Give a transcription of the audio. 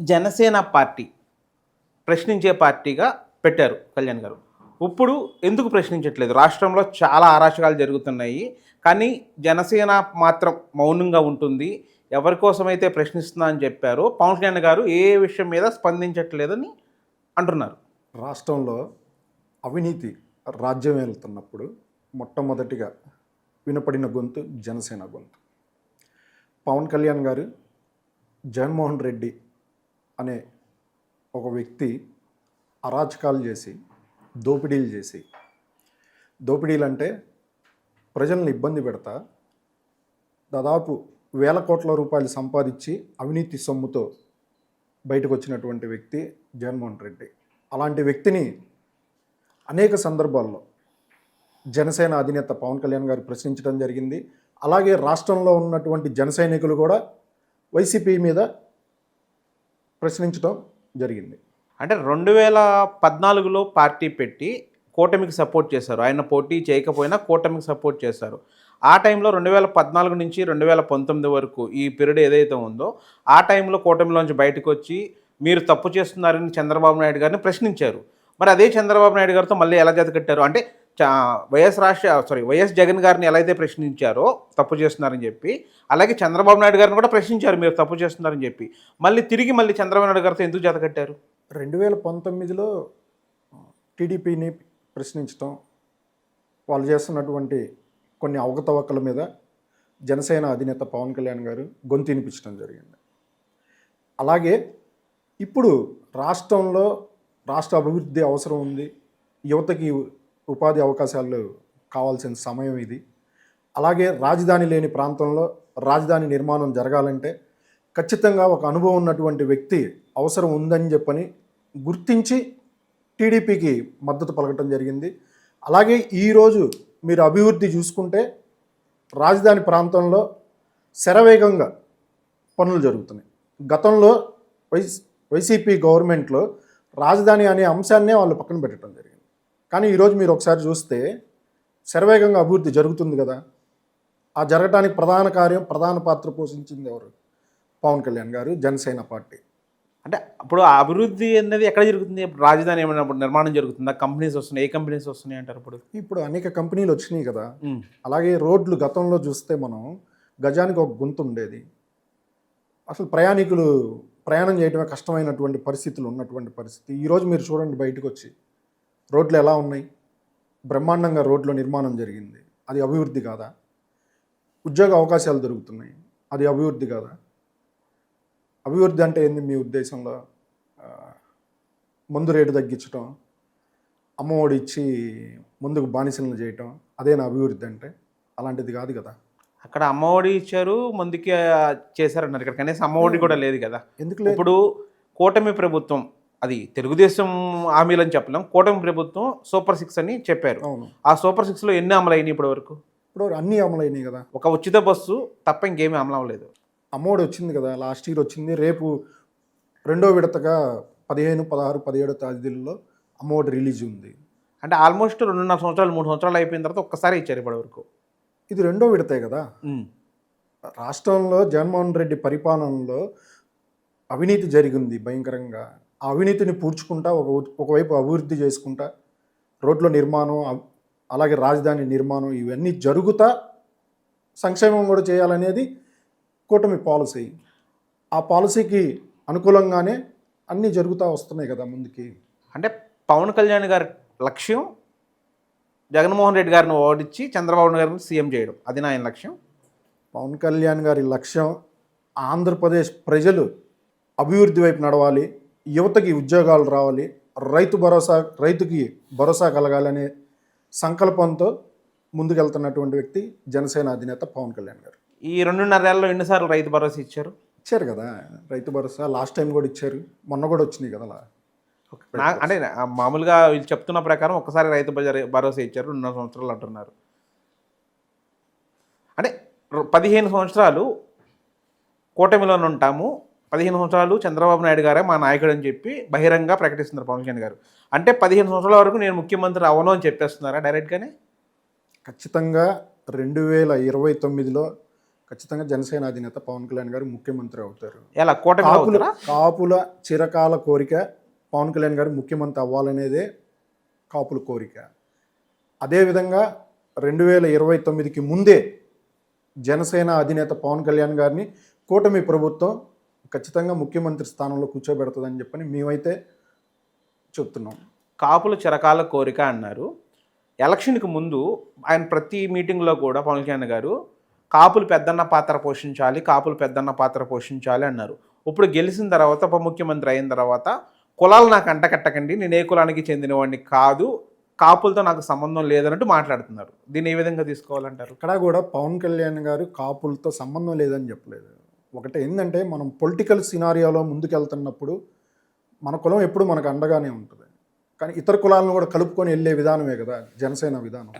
Janasena party ప్రశ్నించే పార్టీగా పెట్టారు కళ్యాణ్ గారు. ఇప్పుడు ఎందుకు ప్రశ్నించట్లేదు? రాష్ట్రంలో చాలా అరాచకాలు జరుగుతున్నాయి. కానీ జనసేన మాత్రం మౌనంగా ఉంటుంది. ఎవరి కోసమైతే ప్రశ్నిస్తున్నా అని చెప్పారో పవన్ కళ్యాణ్ గారు ఏ విషయం మీద స్పందించట్లేదని అంటున్నారు. రాష్ట్రంలో అవినీతి రాజ్యం వెళ్తున్నప్పుడు మొట్టమొదటిగా వినపడిన గొంతు జనసేన గొంతు. పవన్ కళ్యాణ్ గారు జగన్మోహన్ రెడ్డి అనే ఒక వ్యక్తి అరాచకాలు చేసి దోపిడీలు అంటే ప్రజల్ని ఇబ్బంది పెడతా దాదాపు వేల కోట్ల రూపాయలు సంపాదించి అవినీతి సొమ్ముతో బయటకు వచ్చినటువంటి వ్యక్తి జగన్మోహన్ రెడ్డి. అలాంటి వ్యక్తిని అనేక సందర్భాల్లో జనసేన అధినేత పవన్ కళ్యాణ్ గారు ప్రశ్నించడం జరిగింది. అలాగే రాష్ట్రంలో ఉన్నటువంటి జన సైనికులు కూడా వైసీపీ మీద ప్రశ్నించడం జరిగింది. అంటే 2014లో పార్టీ పెట్టి కూటమికి సపోర్ట్ చేశారు. ఆయన పోటీ చేయకపోయినా కూటమికి సపోర్ట్ చేశారు. ఆ టైంలో 2014 నుంచి 2019 వరకు ఈ పీరియడ్ ఏదైతే ఉందో ఆ టైంలో కూటమిలోంచి బయటకు వచ్చి మీరు తప్పు చేస్తున్నారని చంద్రబాబు నాయుడు గారిని ప్రశ్నించారు. మరి అదే చంద్రబాబు నాయుడు గారితో మళ్ళీ ఎలా జతకట్టారు? అంటే వైఎస్ జగన్ గారిని ఎలా అయితే ప్రశ్నించారో తప్పు చేస్తున్నారని చెప్పి, అలాగే చంద్రబాబు నాయుడు గారిని కూడా ప్రశ్నించారు మీరు తప్పు చేస్తున్నారని చెప్పి. మళ్ళీ చంద్రబాబు నాయుడు గారితో ఎందుకు జతకట్టారు? 2019లో టీడీపీని ప్రశ్నించడం, వాళ్ళు చేస్తున్నటువంటి కొన్ని అవకతవకల మీద జనసేన అధినేత పవన్ కళ్యాణ్ గారు గొంతు వినిపించడం జరిగింది. అలాగే ఇప్పుడు రాష్ట్రంలో రాష్ట్ర అభివృద్ధి అవసరం ఉంది, యువతకి ఉపాధి అవకాశాలు కావాల్సిన సమయం ఇది. అలాగే రాజధాని లేని ప్రాంతంలో రాజధాని నిర్మాణం జరగాలంటే ఖచ్చితంగా ఒక అనుభవం ఉన్నటువంటి వ్యక్తి అవసరం ఉందని చెప్పని గుర్తించి టీడీపీకి మద్దతు పలకటం జరిగింది. అలాగే ఈరోజు మీరు అభివృద్ధి చూసుకుంటే రాజధాని ప్రాంతంలో శరవేగంగా పనులు జరుగుతున్నాయి. గతంలో వైసీపీ గవర్నమెంట్లో రాజధాని అనే అంశాన్నే వాళ్ళు పక్కన పెట్టడం జరిగింది. కానీ ఈరోజు మీరు ఒకసారి చూస్తే శరవేగంగా అభివృద్ధి జరుగుతుంది కదా. ఆ జరగటానికి ప్రధాన పాత్ర పోషించింది ఎవరు? పవన్ కళ్యాణ్ గారు, జనసేన పార్టీ. అంటే అప్పుడు ఆ అభివృద్ధి అనేది ఎక్కడ జరుగుతుంది? రాజధాని ఏమైనా నిర్మాణం జరుగుతుందా? కంపెనీస్ వస్తున్నాయి. ఏ కంపెనీస్ వస్తున్నాయి అంటారు? ఇప్పుడు అనేక కంపెనీలు వచ్చినాయి కదా. అలాగే రోడ్లు గతంలో చూస్తే మనం గజానికి ఒక గుంత ఉండేది. అసలు ప్రయాణికులు ప్రయాణం చేయడమే కష్టమైనటువంటి పరిస్థితులు ఉన్నటువంటి పరిస్థితి. ఈరోజు మీరు చూడండి, బయటకు వచ్చి రోడ్లు ఎలా ఉన్నాయి. బ్రహ్మాండంగా రోడ్ల నిర్మాణం జరిగింది. అది అభివృద్ధి కాదా? ఉద్యోగ అవకాశాలు దొరుకుతున్నాయి. అది అభివృద్ధి కాదా? అభివృద్ధి అంటే ఏంది మీ ఉద్దేశంలో? మందు రేటు తగ్గించడం, అమ్మఒడి ఇచ్చి ముందుకు బానిసలను చేయటం, అదేనా అభివృద్ధి అంటే? అలాంటిది కాదు కదా. అక్కడ అమ్మఒడి ఇచ్చారు, ముందుకి చేశారన్నారు. ఇక్కడ కనీసం అమ్మఒడి కూడా లేదు కదా. ఎందుకు లేదు? ఇప్పుడు కూటమి ప్రభుత్వం, అది తెలుగుదేశం హామీలని చెప్పలేం, కూటమి ప్రభుత్వం సూపర్ 6 అని చెప్పారు. ఆ సూపర్ 6లో ఎన్ని అమలైనాయి ఇప్పటి వరకు? ఇప్పుడు అన్నీ అమలైనాయి కదా. ఒక ఉచిత బస్సు తప్ప ఇంకేమీ అమలు అవ్వలేదు. అమ్మఒడి వచ్చింది కదా, లాస్ట్ ఇయర్ వచ్చింది. రేపు రెండో విడతగా 15, 16, 17 తేదీల్లో అమ్మఒడి రిలీజ్ ఉంది. అంటే ఆల్మోస్ట్ 2.5 సంవత్సరాలు 3 సంవత్సరాలు అయిపోయిన తర్వాత ఒక్కసారి ఇచ్చారు ఇప్పటి వరకు. ఇది రెండో విడతే కదా. రాష్ట్రంలో జగన్మోహన్ రెడ్డి పరిపాలనలో అవినీతి జరిగింది భయంకరంగా. ఆ అవినీతిని పూడ్చుకుంటా ఒకవైపు అభివృద్ధి చేసుకుంటా రోడ్ల నిర్మాణం, అలాగే రాజధాని నిర్మాణం ఇవన్నీ జరుగుతా సంక్షేమం కూడా చేయాలనేది కూటమి పాలసీ. ఆ పాలసీకి అనుకూలంగానే అన్నీ జరుగుతూ వస్తున్నాయి కదా ముందుకి. అంటే పవన్ కళ్యాణ్ గారి లక్ష్యం జగన్మోహన్ రెడ్డి గారిని ఓడించి చంద్రబాబు గారిని సీఎం చేయడం, అది నా ఆయన లక్ష్యం. పవన్ కళ్యాణ్ గారి లక్ష్యం ఆంధ్రప్రదేశ్ ప్రజలు అభివృద్ధి వైపు నడవాలి, యువతకి ఉద్యోగాలు రావాలి, రైతుకి భరోసా కలగాలనే సంకల్పంతో ముందుకెళ్తున్నటువంటి వ్యక్తి జనసేన అధినేత పవన్ కళ్యాణ్ గారు. ఈ 2.5 ఏళ్ళలో ఎన్నిసార్లు రైతు భరోసా ఇచ్చారు? ఇచ్చారు కదా రైతు భరోసా. లాస్ట్ టైం కూడా ఇచ్చారు, మొన్న కూడా వచ్చినాయి కదా. అంటే మామూలుగా వీళ్ళు చెప్తున్న ప్రకారం ఒక్కసారి రైతు భరోసా ఇచ్చారు, 2.5 సంవత్సరాలు అంటున్నారు. అంటే 15 సంవత్సరాలు కూటమిలోనే ఉంటాము, 15 సంవత్సరాలు చంద్రబాబు నాయుడు గారే మా నాయకుడు అని చెప్పి బహిరంగ ప్రకటిస్తున్నారు పవన్ కళ్యాణ్ గారు. అంటే 15 సంవత్సరాల వరకు నేను ముఖ్యమంత్రి అవను అని చెప్పేస్తున్నారా డైరెక్ట్గానే? ఖచ్చితంగా 2029లో ఖచ్చితంగా జనసేన అధినేత పవన్ కళ్యాణ్ గారు ముఖ్యమంత్రి అవుతారు. ఎలా కూటమిలో అవుతారా? కాపుల చిరకాల కోరిక పవన్ కళ్యాణ్ గారు ముఖ్యమంత్రి అవ్వాలనేదే కాపుల కోరిక. అదేవిధంగా 2029కి ముందే జనసేన అధినేత పవన్ కళ్యాణ్ గారిని కూటమి ప్రభుత్వం ఖచ్చితంగా ముఖ్యమంత్రి స్థానంలో కూర్చోబెడుతుందని చెప్పని మేమైతే చెప్తున్నాం. కాపుల చిరకాల కోరిక అన్నారు. ఎలక్షన్కి ముందు ఆయన ప్రతి మీటింగ్లో కూడా పవన్ కళ్యాణ్ గారు కాపులు పెద్దన్న పాత్ర పోషించాలి, కాపులు పెద్దన్న పాత్ర పోషించాలి అన్నారు. ఇప్పుడు గెలిచిన తర్వాత ఉప ముఖ్యమంత్రి అయిన తర్వాత కులాలు నాకు అంటకట్టకండి, నేను ఏ కులానికి చెందినవాడిని కాదు, కాపులతో నాకు సంబంధం లేదన్నట్టు మాట్లాడుతున్నారు. దీన్ని ఏ విధంగా తీసుకోవాలంటారు? ఇక్కడ కూడా పవన్ కళ్యాణ్ గారు కాపులతో సంబంధం లేదని చెప్పలేదు. ఒకటి ఏంటంటే మనం పొలిటికల్ సినారియోలో ముందుకెళ్తున్నప్పుడు మన కులం ఎప్పుడు మనకు అండగానే ఉంటుంది. కానీ ఇతర కులాలను కూడా కలుపుకొని వెళ్ళే విధానమే కదా జనసేన విధానం.